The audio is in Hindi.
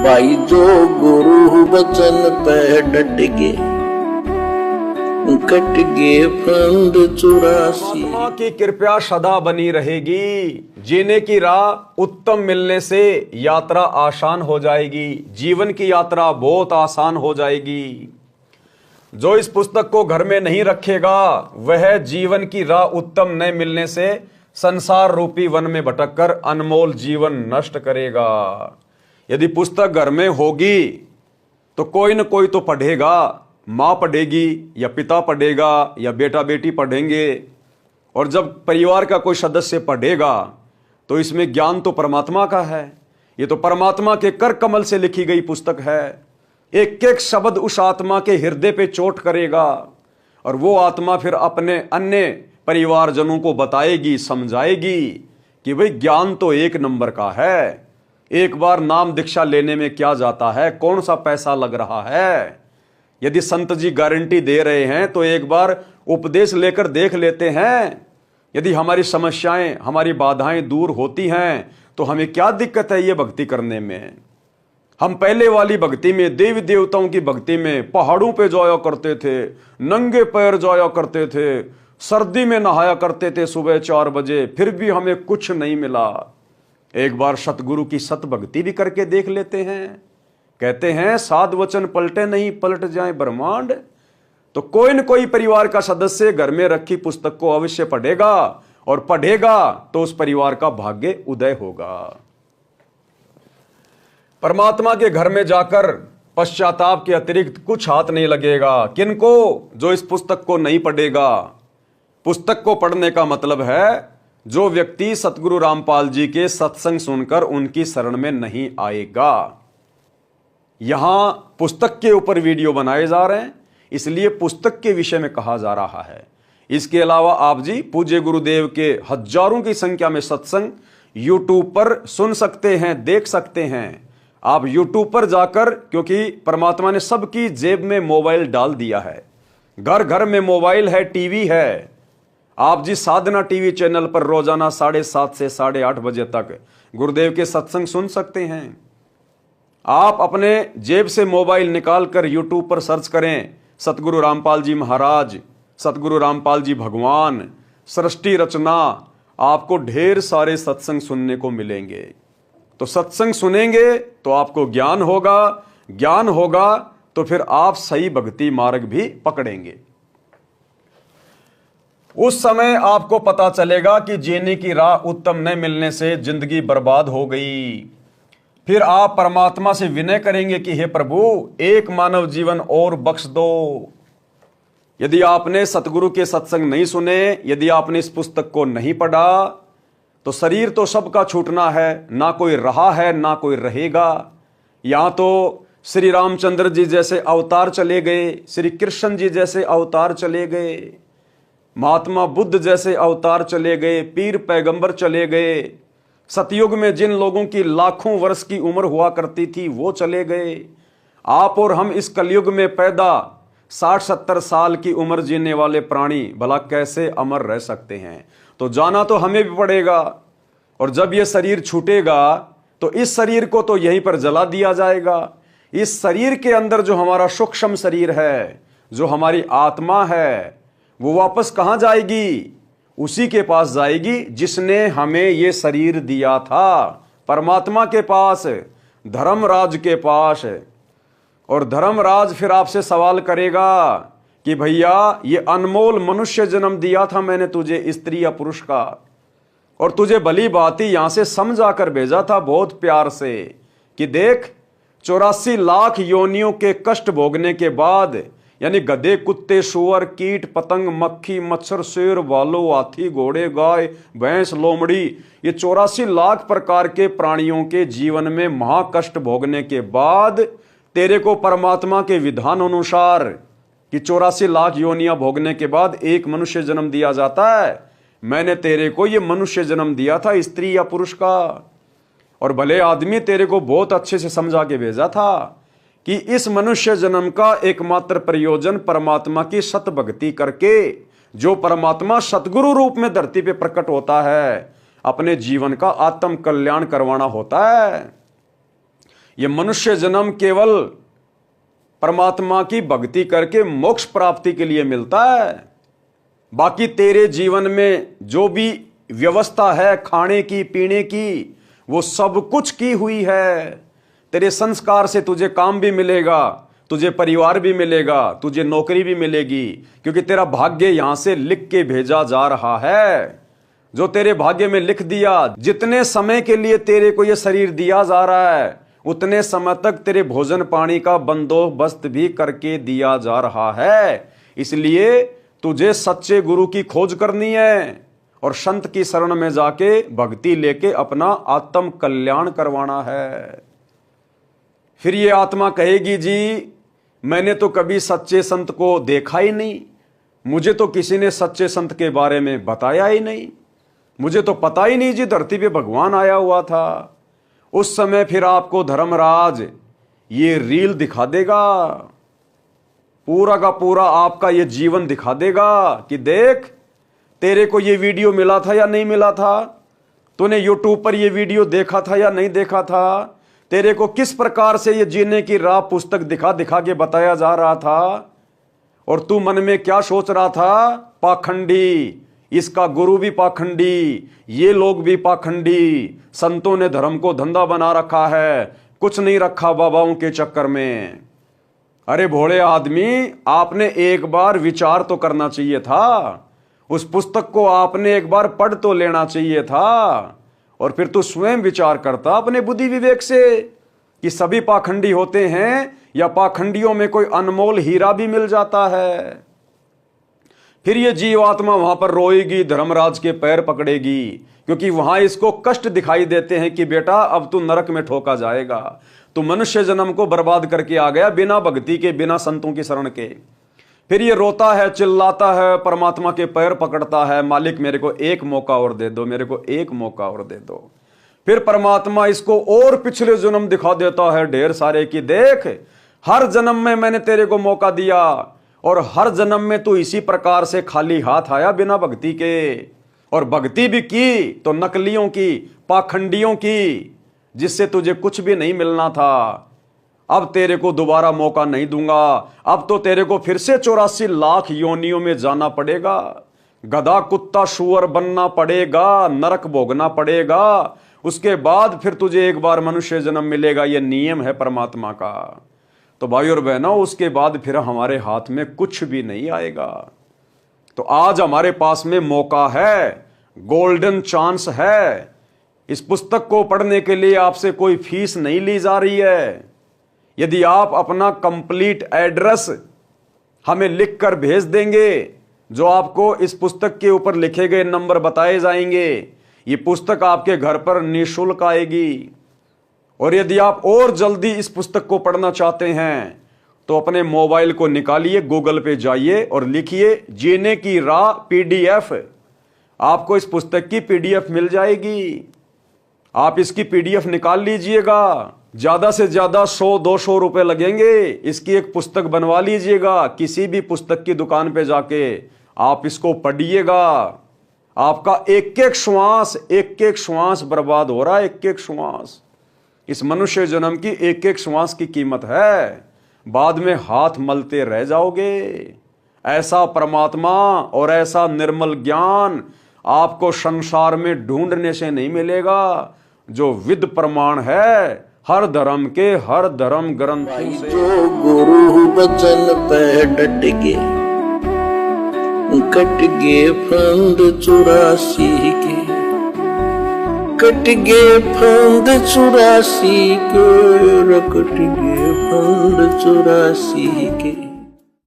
भाई जो गुरु वचन पे डट गे, कट गे फंद 84। परमात्मा की कृपा सदा बनी रहेगी। जीने की राह उत्तम मिलने से यात्रा आसान हो जाएगी। जीवन की यात्रा बहुत आसान हो जाएगी। जो इस पुस्तक को घर में नहीं रखेगा वह जीवन की राह उत्तम न मिलने से संसार रूपी वन में भटककर अनमोल जीवन नष्ट करेगा। यदि पुस्तक घर में होगी तो कोई न कोई तो पढ़ेगा। माँ पढ़ेगी या पिता पढ़ेगा या बेटा बेटी पढ़ेंगे। और जब परिवार का कोई सदस्य पढ़ेगा तो इसमें ज्ञान तो परमात्मा का है। ये तो परमात्मा के कर कमल से लिखी गई पुस्तक है। एक एक शब्द उस आत्मा के हृदय पे चोट करेगा और वो आत्मा फिर अपने अन्य परिवारजनों को बताएगी, समझाएगी कि भाई ज्ञान तो एक नंबर का है। एक बार नाम दीक्षा लेने में क्या जाता है, कौन सा पैसा लग रहा है। यदि संत जी गारंटी दे रहे हैं तो एक बार उपदेश लेकर देख लेते हैं। यदि हमारी समस्याएं, हमारी बाधाएं दूर होती हैं तो हमें क्या दिक्कत है ये भक्ति करने में। हम पहले वाली भक्ति में, देवी देवताओं की भक्ति में पहाड़ों पे जाया करते थे, नंगे पैर जाया करते थे, सर्दी में नहाया करते थे सुबह 4 बजे, फिर भी हमें कुछ नहीं मिला। एक बार सतगुरु की सत भक्ति भी करके देख लेते हैं। कहते हैं साध वचन पलटे नहीं, पलट जाए ब्रह्मांड। तो कोई न कोई परिवार का सदस्य घर में रखी पुस्तक को अवश्य पढ़ेगा और पढ़ेगा तो उस परिवार का भाग्य उदय होगा। परमात्मा के घर में जाकर पश्चाताप के अतिरिक्त कुछ हाथ नहीं लगेगा। किनको? जो इस पुस्तक को नहीं पढ़ेगा। पुस्तक को पढ़ने का मतलब है जो व्यक्ति सतगुरु रामपाल जी के सत्संग सुनकर उनकी शरण में नहीं आएगा। यहां पुस्तक के ऊपर वीडियो बनाए जा रहे हैं, इसलिए पुस्तक के विषय में कहा जा रहा है। इसके अलावा आप जी पूज्य गुरुदेव के हजारों की संख्या में सत्संग यूट्यूब पर सुन सकते हैं, देख सकते हैं। आप यूट्यूब पर जाकर, क्योंकि परमात्मा ने सबकी जेब में मोबाइल डाल दिया है, घर घर में मोबाइल है, टीवी है। आप जी साधना टीवी चैनल पर रोजाना 7:30 से 8:30 बजे तक गुरुदेव के सत्संग सुन सकते हैं। आप अपने जेब से मोबाइल निकालकर यूट्यूब पर सर्च करें सतगुरु रामपाल जी महाराज, सतगुरु रामपाल जी भगवान, सृष्टि रचना, आपको ढेर सारे सत्संग सुनने को मिलेंगे। तो सत्संग सुनेंगे तो आपको ज्ञान होगा, ज्ञान होगा तो फिर आप सही भक्ति मार्ग भी पकड़ेंगे। उस समय आपको पता चलेगा कि जीने की राह उत्तम न मिलने से जिंदगी बर्बाद हो गई। फिर आप परमात्मा से विनय करेंगे कि हे प्रभु, एक मानव जीवन और बख्श दो। यदि आपने सतगुरु के सत्संग नहीं सुने, यदि आपने इस पुस्तक को नहीं पढ़ा, तो शरीर तो सबका छूटना है, ना कोई रहा है ना कोई रहेगा। यहां तो श्री रामचंद्र जी जैसे अवतार चले गए, श्री कृष्ण जी जैसे अवतार चले गए, महात्मा बुद्ध जैसे अवतार चले गए, पीर पैगंबर चले गए। सतयुग में जिन लोगों की लाखों वर्ष की उम्र हुआ करती थी वो चले गए। आप और हम इस कलयुग में पैदा 60-70 साल की उम्र जीने वाले प्राणी भला कैसे अमर रह सकते हैं। तो जाना तो हमें भी पड़ेगा। और जब ये शरीर छूटेगा तो इस शरीर को तो यहीं पर जला दिया जाएगा। इस शरीर के अंदर जो हमारा सूक्ष्म शरीर है, जो हमारी आत्मा है, वो वापस कहां जाएगी? उसी के पास जाएगी जिसने हमें ये शरीर दिया था, परमात्मा के पास, धर्मराज के पास। और धर्मराज फिर आपसे सवाल करेगा कि भैया ये अनमोल मनुष्य जन्म दिया था मैंने तुझे, स्त्री या पुरुष का, और तुझे भली भांति यहां से समझा कर भेजा था बहुत प्यार से कि देख 84 लाख योनियों के कष्ट भोगने के बाद, यानी गधे, कुत्ते, सुअर, कीट, पतंग, मक्खी, मच्छर, शेर, भालू, हाथी, घोड़े, गाय, भैंस, लोमड़ी, ये 84 लाख प्रकार के प्राणियों के जीवन में महाकष्ट भोगने के बाद तेरे को परमात्मा के विधान अनुसार कि 84 लाख योनियां भोगने के बाद एक मनुष्य जन्म दिया जाता है, मैंने तेरे को ये मनुष्य जन्म दिया था, स्त्री या पुरुष का। और भले आदमी तेरे को बहुत अच्छे से समझा के भेजा था कि इस मनुष्य जन्म का एकमात्र प्रयोजन परमात्मा की सत भक्ति करके, जो परमात्मा सतगुरु रूप में धरती पे प्रकट होता है, अपने जीवन का आत्म कल्याण करवाना होता है। ये मनुष्य जन्म केवल परमात्मा की भक्ति करके मोक्ष प्राप्ति के लिए मिलता है। बाकी तेरे जीवन में जो भी व्यवस्था है खाने की पीने की, वो सब कुछ की हुई है। तेरे संस्कार से तुझे काम भी मिलेगा, तुझे परिवार भी मिलेगा, तुझे नौकरी भी मिलेगी, क्योंकि तेरा भाग्य यहां से लिख के भेजा जा रहा है। जो तेरे भाग्य में लिख दिया, जितने समय के लिए तेरे को यह शरीर दिया जा रहा है, उतने समय तक तेरे भोजन पानी का बंदोबस्त भी करके दिया जा रहा है। इसलिए तुझे सच्चे गुरु की खोज करनी है और संत की शरण में जाके भक्ति लेके अपना आत्म कल्याण करवाना है। फिर ये आत्मा कहेगी, जी मैंने तो कभी सच्चे संत को देखा ही नहीं, मुझे तो किसी ने सच्चे संत के बारे में बताया ही नहीं, मुझे तो पता ही नहीं जी धरती पे भगवान आया हुआ था। उस समय फिर आपको धर्मराज ये रील दिखा देगा, पूरा का पूरा आपका ये जीवन दिखा देगा कि देख तेरे को ये वीडियो मिला था या नहीं मिला था, तूने यूट्यूब पर ये वीडियो देखा था या नहीं देखा था, तेरे को किस प्रकार से ये जीने की राह पुस्तक दिखा दिखा के बताया जा रहा था, और तू मन में क्या सोच रहा था, पाखंडी, इसका गुरु भी पाखंडी, ये लोग भी पाखंडी, संतों ने धर्म को धंधा बना रखा है, कुछ नहीं रखा बाबाओं के चक्कर में। अरे भोले आदमी, आपने एक बार विचार तो करना चाहिए था, उस पुस्तक को आपने एक बार पढ़ तो लेना चाहिए था, और फिर तू स्वयं विचार करता अपने बुद्धि विवेक से कि सभी पाखंडी होते हैं या पाखंडियों में कोई अनमोल हीरा भी मिल जाता है। फिर ये जीवात्मा वहां पर रोएगी, धर्मराज के पैर पकड़ेगी, क्योंकि वहां इसको कष्ट दिखाई देते हैं कि बेटा अब तू नरक में ठोका जाएगा, तू मनुष्य जन्म को बर्बाद करके आ गया बिना भक्ति के, बिना संतों की शरण के। फिर ये रोता है, चिल्लाता है, परमात्मा के पैर पकड़ता है, मालिक मेरे को एक मौका और दे दो, मेरे को एक मौका और दे दो। फिर परमात्मा इसको और पिछले जन्म दिखा देता है ढेर सारे कि देख हर जन्म में मैंने तेरे को मौका दिया, और हर जन्म में तू इसी प्रकार से खाली हाथ आया बिना भक्ति के, और भक्ति भी की तो नकलियों की, पाखंडियों की, जिससे तुझे कुछ भी नहीं मिलना था। अब तेरे को दोबारा मौका नहीं दूंगा, अब तो तेरे को फिर से 84 लाख योनियों में जाना पड़ेगा, गधा कुत्ता शुअर बनना पड़ेगा, नरक भोगना पड़ेगा, उसके बाद फिर तुझे एक बार मनुष्य जन्म मिलेगा। यह नियम है परमात्मा का। तो भाई और बहनों, उसके बाद फिर हमारे हाथ में कुछ भी नहीं आएगा। तो आज हमारे पास में मौका है, गोल्डन चांस है। इस पुस्तक को पढ़ने के लिए आपसे कोई फीस नहीं ली जा रही है। यदि आप अपना कंप्लीट एड्रेस हमें लिखकर भेज देंगे, जो आपको इस पुस्तक के ऊपर लिखे गए नंबर बताए जाएंगे, ये पुस्तक आपके घर पर निःशुल्क आएगी। और यदि आप और जल्दी इस पुस्तक को पढ़ना चाहते हैं तो अपने मोबाइल को निकालिए, गूगल पे जाइए और लिखिए जीने की राह PDF। आपको इस पुस्तक की PDF मिल जाएगी। आप इसकी PDF निकाल लीजिएगा। ज्यादा से ज्यादा 100-200 रुपए लगेंगे। इसकी एक पुस्तक बनवा लीजिएगा, किसी भी पुस्तक की दुकान पे जाके आप इसको पढ़िएगा। आपका एक एक श्वास बर्बाद हो रहा है, एक एक श्वास। इस मनुष्य जन्म की एक एक श्वास की कीमत है, बाद में हाथ मलते रह जाओगे। ऐसा परमात्मा और ऐसा निर्मल ज्ञान आपको संसार में ढूंढने से नहीं मिलेगा, जो विद प्रमाण है हर धर्म के, हर धर्म ग्रंथों से। जो गुरु बचन पे डट के, कट गए फंद 84 के, कट गए फंद 84 के, कट गए फंद 84 के।